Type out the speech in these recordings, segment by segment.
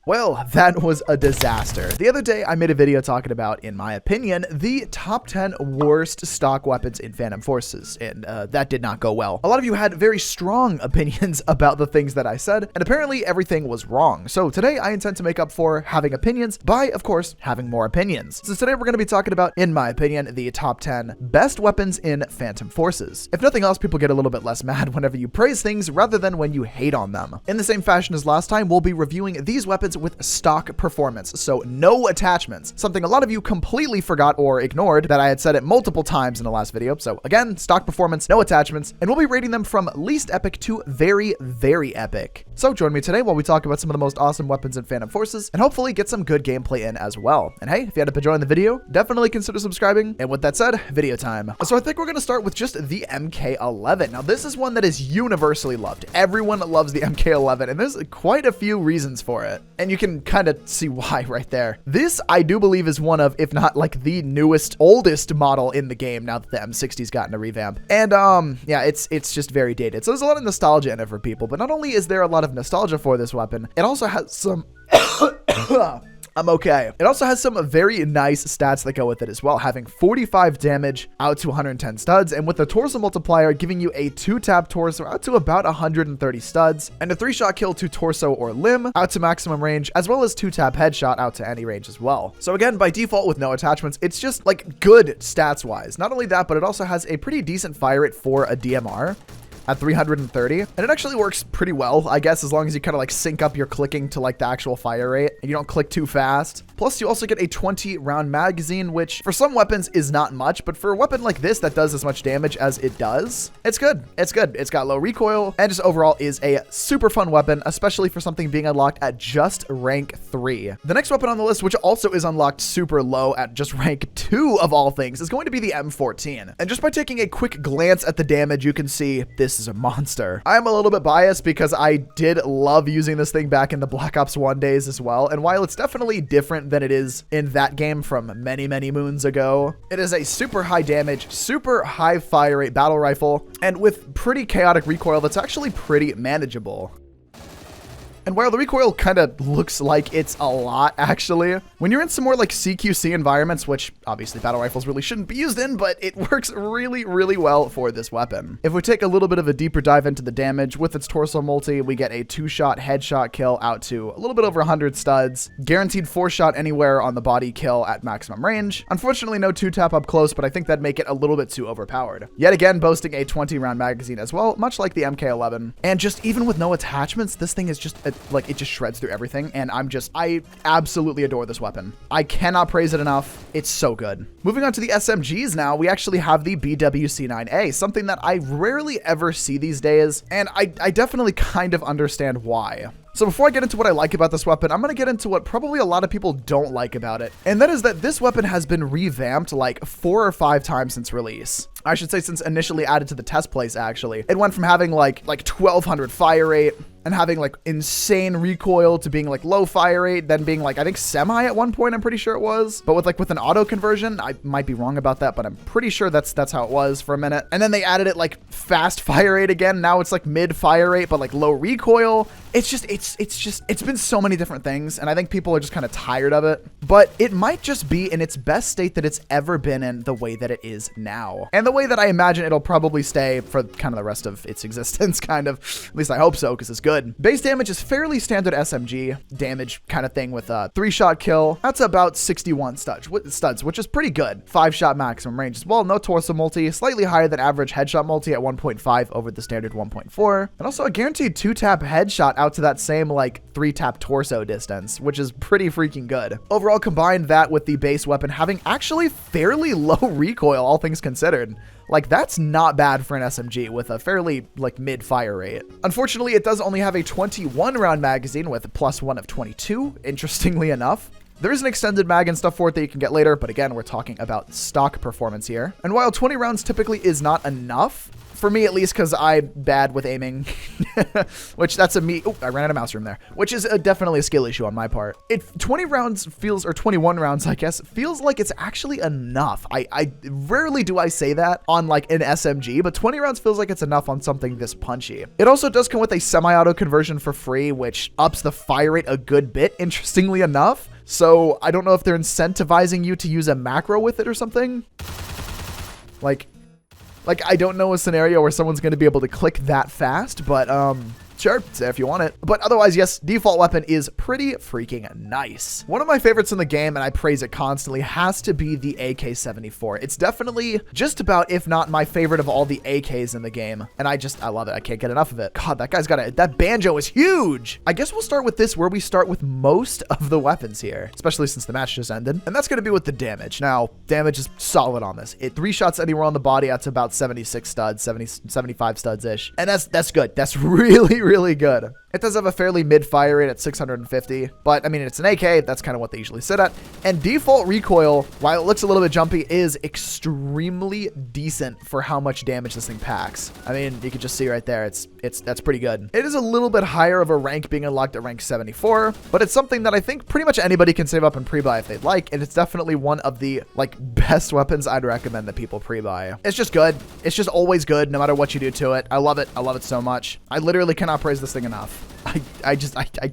Well, that was a disaster. The other day, I made a video talking about, in my opinion, the top 10 worst stock weapons in Phantom Forces, and that did not go well. A lot of you had very strong opinions about the things that I said, and apparently everything was wrong. So today, I intend to make up for having opinions by, of course, having more opinions. So today, we're going to be talking about, in my opinion, the top 10 best weapons in Phantom Forces. If nothing else, people get a little bit less mad whenever you praise things rather than when you hate on them. In the same fashion as last time, we'll be reviewing these weapons with stock performance, so no attachments, something a lot of you completely forgot or ignored that I had said it multiple times in the last video. So again, stock performance, no attachments, and we'll be rating them from least epic to very, very epic. So join me today while we talk about some of the most awesome weapons in Phantom Forces and hopefully get some good gameplay in as well. And hey, if you end up enjoying the video, definitely consider subscribing. And with that said, video time. So I think we're going to start with just the MK11. Now this is one that is universally loved. Everyone loves the MK11 and there's quite a few reasons for it. And you can kind of see why right there. This, I do believe, is one of, if not like the newest, oldest model in the game now that the M60's gotten a revamp. And yeah, it's just very dated. So there's a lot of nostalgia in it for people, but not only is there a lot of nostalgia for this weapon, it also has some I'm okay. It also has some very nice stats that go with it as well, having 45 damage out to 110 studs, and with the torso multiplier giving you a 2-tap torso out to about 130 studs, and a 3-shot kill to torso or limb out to maximum range, as well as 2-tap headshot out to any range as well. So again, by default with no attachments, it's just like good stats wise. Not only that, but it also has a pretty decent fire rate for a DMR at 330, and it actually works pretty well, I guess, as long as you kind of like sync up your clicking to like the actual fire rate and you don't click too fast. Plus you also get a 20 round magazine, which for some weapons is not much, but for a weapon like this that does as much damage as it does, it's good. It's good. It's got low recoil and just overall is a super fun weapon, especially for something being unlocked at just rank 3. The next weapon on the list, which also is unlocked super low at just rank 2 of all things, is going to be the M14. And just by taking a quick glance at the damage, you can see this is a monster. I'm a little bit biased because I did love using this thing back in the Black Ops 1 days as well. And while it's definitely different than it is in that game from many, many moons ago, it is a super high damage, super high fire rate battle rifle, and with pretty chaotic recoil that's actually pretty manageable. And while the recoil kind of looks like it's a lot, actually, when you're in some more like CQC environments, which obviously battle rifles really shouldn't be used in, but it works really, really well for this weapon. If we take a little bit of a deeper dive into the damage, with its torso multi, we get a 2-shot headshot kill out to a little bit over 100 studs, guaranteed 4-shot anywhere on the body kill at maximum range. Unfortunately, no 2-tap up close, but I think that'd make it a little bit too overpowered. Yet again, boasting a 20-round magazine as well, much like the MK11. And just even with no attachments, this thing is just like it just shreds through everything, and I absolutely adore this weapon. I cannot praise it enough. It's so good. Moving on to the SMGs now, we actually have the BWC9A, something that I rarely ever see these days, and I definitely kind of understand why. So before I get into what I like about this weapon, I'm going to get into what probably a lot of people don't like about it. And that is that this weapon has been revamped like 4 or 5 times since release. I should say since initially added to the test place, actually. It went from having like 1200 fire rate and having like insane recoil to being like low fire rate, then being like, I think semi at one point, I'm pretty sure it was. But with an auto conversion, I might be wrong about that, but I'm pretty sure that's how it was for a minute. And then they added it like fast fire rate again. Now it's like mid fire rate, but like low recoil. It's been so many different things, and I think people are just kind of tired of it. But it might just be in its best state that it's ever been in, the way that it is now. And the way that I imagine it'll probably stay for kind of the rest of its existence, kind of. At least I hope so, because it's good. Base damage is fairly standard SMG damage kind of thing with a 3-shot kill. That's about 61 studs, which is pretty good. 5-shot maximum range as well. No torso multi, slightly higher than average headshot multi at 1.5 over the standard 1.4. And also a guaranteed 2-tap headshot out to that same like 3-tap torso distance, which is pretty freaking good. Overall, combine that with the base weapon having actually fairly low recoil, all things considered. Like, that's not bad for an SMG with a fairly like mid fire rate. Unfortunately, it does only have a 21 round magazine with a +1 of 22, interestingly enough. There is an extended mag and stuff for it that you can get later, but again, we're talking about stock performance here. And while 20 rounds typically is not enough For me, at least, because I'm bad with aiming, which that's a me. Oh, I ran out of mouse room there, which is definitely a skill issue on my part. 20 rounds feels, or 21 rounds, I guess, feels like it's actually enough. I rarely do I say that on like an SMG, but 20 rounds feels like it's enough on something this punchy. It also does come with a semi-auto conversion for free, which ups the fire rate a good bit, interestingly enough. So I don't know if they're incentivizing you to use a macro with it or something. Like I don't know a scenario where someone's going to be able to click that fast, but sure, say if you want it. But otherwise, yes, default weapon is pretty freaking nice. One of my favorites in the game, and I praise it constantly, has to be the AK-74. It's definitely just about, if not my favorite of all the AKs in the game. And I love it. I can't get enough of it. God, that guy's got that banjo is huge. I guess we'll start with this, where we start with most of the weapons here, especially since the match just ended. And that's going to be with the damage. Now, damage is solid on this. 3 shots anywhere on the body, that's about 76 studs, 75 studs-ish. And that's good. That's really good. It does have a fairly mid fire rate at 650, but I mean, it's an AK. That's kind of what they usually sit at. And default recoil, while it looks a little bit jumpy, is extremely decent for how much damage this thing packs. I mean, you can just see right there. That's pretty good. It is a little bit higher of a rank, being unlocked at rank 74, but it's something that I think pretty much anybody can save up and pre-buy if they'd like. And it's definitely one of the like best weapons I'd recommend that people pre-buy. It's just good. It's just always good, no matter what you do to it. I love it. I love it so much. I literally cannot praise this thing enough. I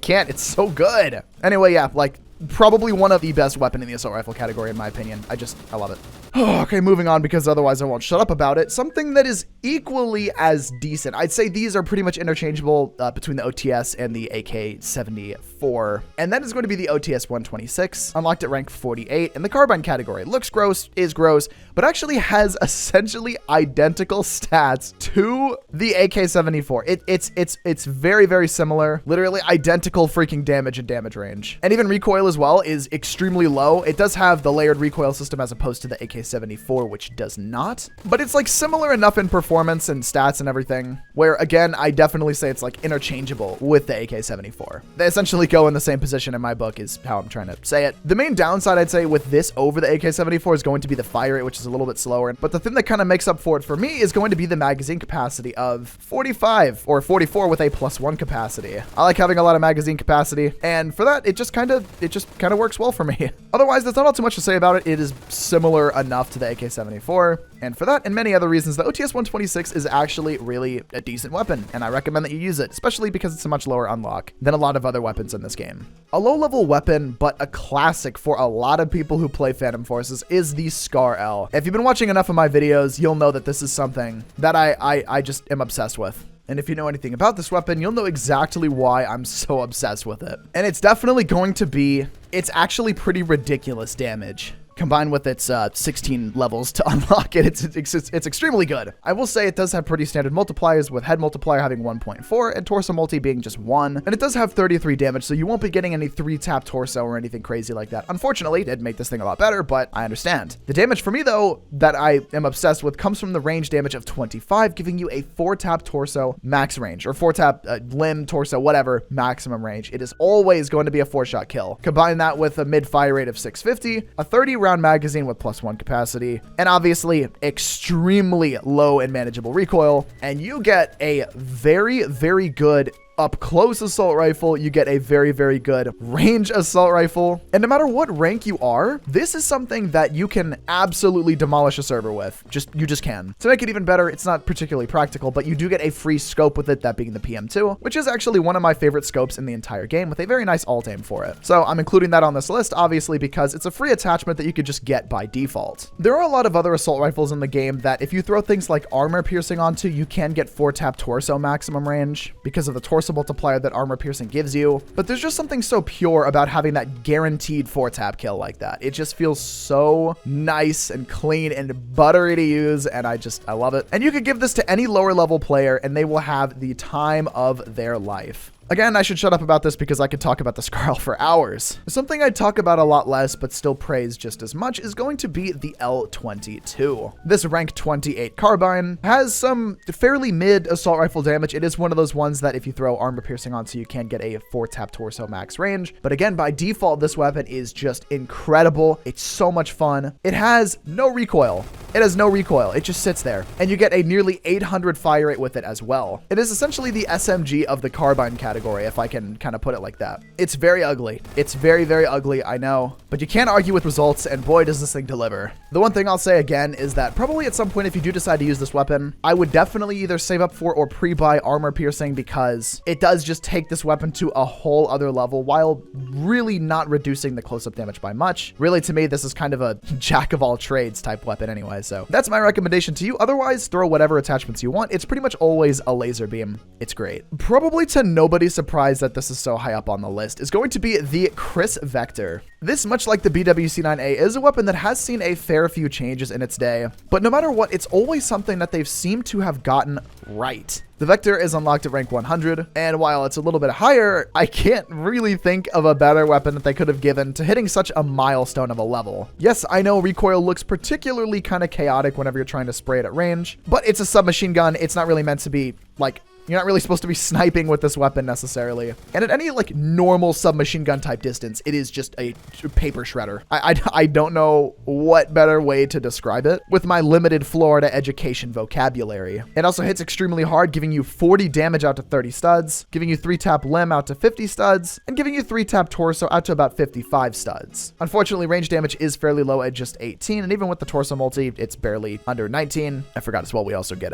can't. It's so good. Anyway, yeah, like probably one of the best weapon in the assault rifle category, in my opinion. I love it. Okay, moving on, because otherwise I won't shut up about it. Something that is equally as decent. I'd say these are pretty much interchangeable between the OTS and the AK-74. And that is going to be the OTS 126, unlocked at rank 48 in the carbine category. Looks gross, is gross, but actually has essentially identical stats to the AK-74. It's very similar, literally identical freaking damage and damage range. And even recoil as well is extremely low. It does have the layered recoil system as opposed to the AK-74, which does not, but it's like similar enough in performance and stats and everything, where again, I definitely say it's like interchangeable with the AK-74. They essentially go in the same position in my book, is how I'm trying to say it. The main downside I'd say with this over the AK-74 is going to be the fire rate, which is a little bit slower, but the thing that kind of makes up for it for me is going to be the magazine capacity of 45 or 44 with a +1 capacity. I like having a lot of magazine capacity, and for that, it just kind of works well for me. Otherwise, there's not all too much to say about it. It is similar enough to the AK-74, and for that and many other reasons, the OTS 126 is actually really a decent weapon, and I recommend that you use it, especially because it's a much lower unlock than a lot of other weapons in this game. A low-level weapon, but a classic for a lot of people who play Phantom Forces, is the Scar L. If you've been watching enough of my videos, you'll know that this is something that I just am obsessed with. And if you know anything about this weapon, you'll know exactly why I'm so obsessed with it. And it's definitely going to be, it's actually pretty ridiculous damage. Combined with its 16 levels to unlock it, it's extremely good. I will say it does have pretty standard multipliers, with head multiplier having 1.4 and torso multi being just 1. And it does have 33 damage, so you won't be getting any 3-tap torso or anything crazy like that. Unfortunately, it'd make this thing a lot better, but I understand. The damage for me, though, that I am obsessed with comes from the range damage of 25, giving you a 4-tap torso max range, or 4-tap limb, torso, whatever, maximum range. It is always going to be a 4-shot kill. Combine that with a mid-fire rate of 650, a 30-round magazine with +1 capacity, and obviously extremely low and manageable recoil, and you get a very good up close assault rifle. You get a very good range assault rifle, and no matter what rank you are, this is something that you can absolutely demolish a server with. You just can. To make it even better, it's not particularly practical, but you do get a free scope with it, that being the PM2, which is actually one of my favorite scopes in the entire game, with a very nice alt aim for it. So I'm including that on this list, obviously, because it's a free attachment that you could just get by default. There are a lot of other assault rifles in the game that if you throw things like armor piercing onto, you can get 4-tap torso maximum range because of the torso multiplier that armor piercing gives you, but there's just something so pure about having that guaranteed 4-tap kill like that. It just feels so nice and clean and buttery to use, and I love it. And you could give this to any lower level player and they will have the time of their life. Again, I should shut up about this because I could talk about the Scar L for hours. Something I'd talk about a lot less, but still praise just as much, is going to be the L22. This rank 28 carbine has some fairly mid assault rifle damage. It is one of those ones that if you throw armor piercing onto, you can get a 4-tap torso max range. But again, by default, this weapon is just incredible. It's so much fun. It has no recoil. It has no recoil. It just sits there. And you get a nearly 800 fire rate with it as well. It is essentially the SMG of the carbine category, if I can kind of put it like that. It's very ugly. It's very, very ugly, I know. But you can't argue with results, and boy, does this thing deliver. The one thing I'll say again is that probably at some point, if you do decide to use this weapon, I would definitely either save up for or pre-buy armor piercing, because it does just take this weapon to a whole other level while really not reducing the close-up damage by much. Really, to me, this is kind of a jack of all trades type weapon anyway, so that's my recommendation to you. Otherwise, throw whatever attachments you want. It's pretty much always a laser beam. It's great. Probably to nobody's surprise that this is so high up on the list is going to be the Kriss Vector. This, much like the BWC-9A, is a weapon that has seen a fair few changes in its day, but no matter what, it's always something that they've seemed to have gotten right. The Vector is unlocked at rank 100, and while it's a little bit higher, I can't really think of a better weapon that they could have given to hitting such a milestone of a level. Yes, I know recoil looks particularly kind of chaotic whenever you're trying to spray it at range, but it's a submachine gun. It's not really meant to be, like, you're not really supposed to be sniping with this weapon necessarily. And at any like normal submachine gun type distance, it is just a paper shredder. I don't know what better way to describe it with my limited Florida education vocabulary. It also hits extremely hard, giving you 40 damage out to 30 studs, giving you 3-tap limb out to 50 studs, and giving you 3-tap torso out to about 55 studs. Unfortunately, range damage is fairly low at just 18, and even with the torso multi, it's barely under 19. I forgot as well, we also get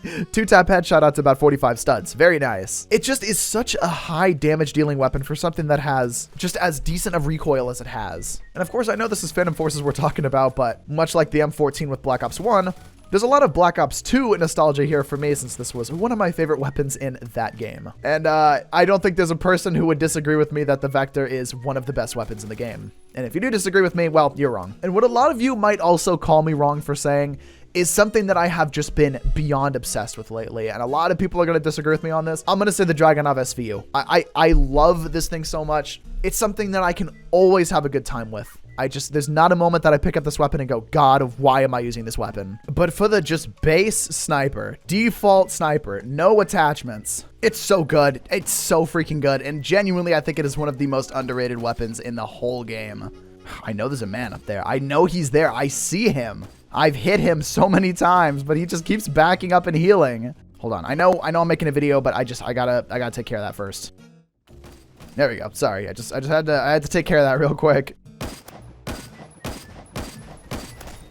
2-tap headshot out to about 45 studs. Very nice. It just is such a high damage dealing weapon for something that has just as decent of recoil as it has. And of course, I know this is Phantom Forces we're talking about, but much like the M14 with Black Ops 1, there's a lot of Black Ops 2 nostalgia here for me, since this was one of my favorite weapons in that game. And I don't think there's a person who would disagree with me that the Vector is one of the best weapons in the game. And if you do disagree with me, well, you're wrong. And what a lot of you might also call me wrong for saying is something that I have just been beyond obsessed with lately. And a lot of people are going to disagree with me on this. I'm going to say the Dragunov SVU. I love this thing so much. It's something that I can always have a good time with. There's not a moment that I pick up this weapon and go, God, why am I using this weapon? But for the just base sniper, default sniper, no attachments, it's so good. It's so freaking good. And genuinely, I think it is one of the most underrated weapons in the whole game. I know there's a man up there. I know he's there. I see him. I've hit him so many times, but he just keeps backing up and healing. Hold on. I know I'm making a video, but I gotta take care of that first. There we go. Sorry. I had to take care of that real quick.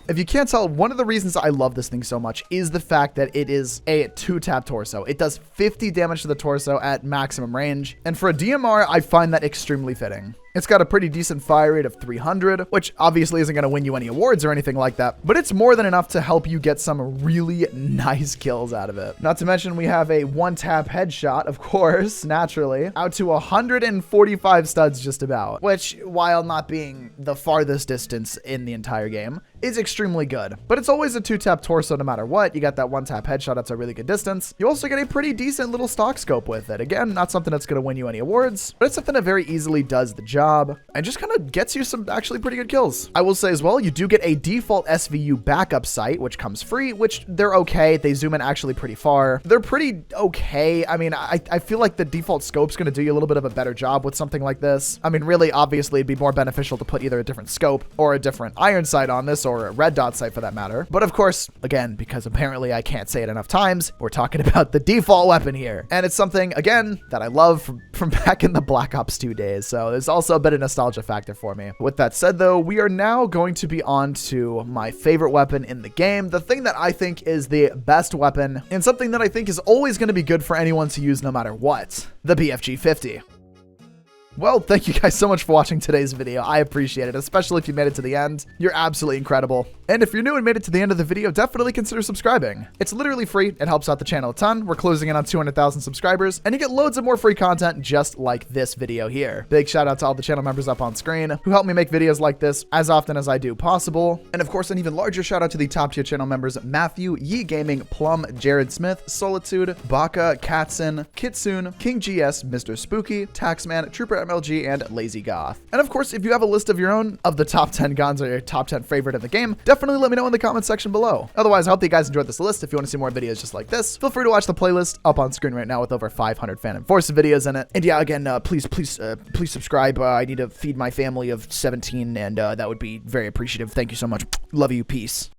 If you can't tell, one of the reasons I love this thing so much is the fact that it is a 2-tap torso. It does 50 damage to the torso at maximum range. And for a DMR, I find that extremely fitting. It's got a pretty decent fire rate of 300, which obviously isn't going to win you any awards or anything like that, but it's more than enough to help you get some really nice kills out of it. Not to mention we have a 1-tap headshot, of course, naturally, out to 145 studs just about, which, while not being the farthest distance in the entire game, is extremely good. But it's always a 2-tap torso no matter what. You got that 1-tap headshot at a really good distance. You also get a pretty decent little stock scope with it. Again, not something that's going to win you any awards, but it's something that very easily does the job and just kind of gets you some actually pretty good kills. I will say as well, you do get a default SVU backup sight, which comes free, which they're okay. They zoom in actually pretty far. They're pretty okay. I mean, I feel like the default scope's going to do you a little bit of a better job with something like this. I mean, really, obviously, it'd be more beneficial to put either a different scope or a different iron sight on this, or a red dot sight for that matter. But of course, again, because apparently I can't say it enough times, we're talking about the default weapon here. And it's something, again, that I love from back in the Black Ops 2 days. So there's also a bit of nostalgia factor for me. With that said, though, we are now going to be on to my favorite weapon in the game, the thing that I think is the best weapon, and something that I think is always going to be good for anyone to use no matter what, the BFG-50. Well, thank you guys so much for watching today's video. I appreciate it, especially if you made it to the end. You're absolutely incredible. And if you're new and made it to the end of the video, definitely consider subscribing. It's literally free. It helps out the channel a ton. We're closing in on 200,000 subscribers, and you get loads of more free content just like this video here. Big shout out to all the channel members up on screen who help me make videos like this as often as I do possible. And of course, an even larger shout out to the top tier channel members: Matthew, Yee Gaming, Plum, Jared Smith, Solitude, Baka, Katsun, Kitsune, King GS, Mr. Spooky, Taxman, Trooper MLG, and Lazy Goth. And of course, if you have a list of your own of the top 10 guns or your top 10 favorite in the game, definitely let me know in the comment section below. Otherwise, I hope that you guys enjoyed this list. If you want to see more videos just like this, feel free to watch the playlist up on screen right now with over 500 Phantom Forces videos in it. And yeah, again, please subscribe. I need to feed my family of 17, and that would be very appreciative. Thank you so much. Love you. Peace.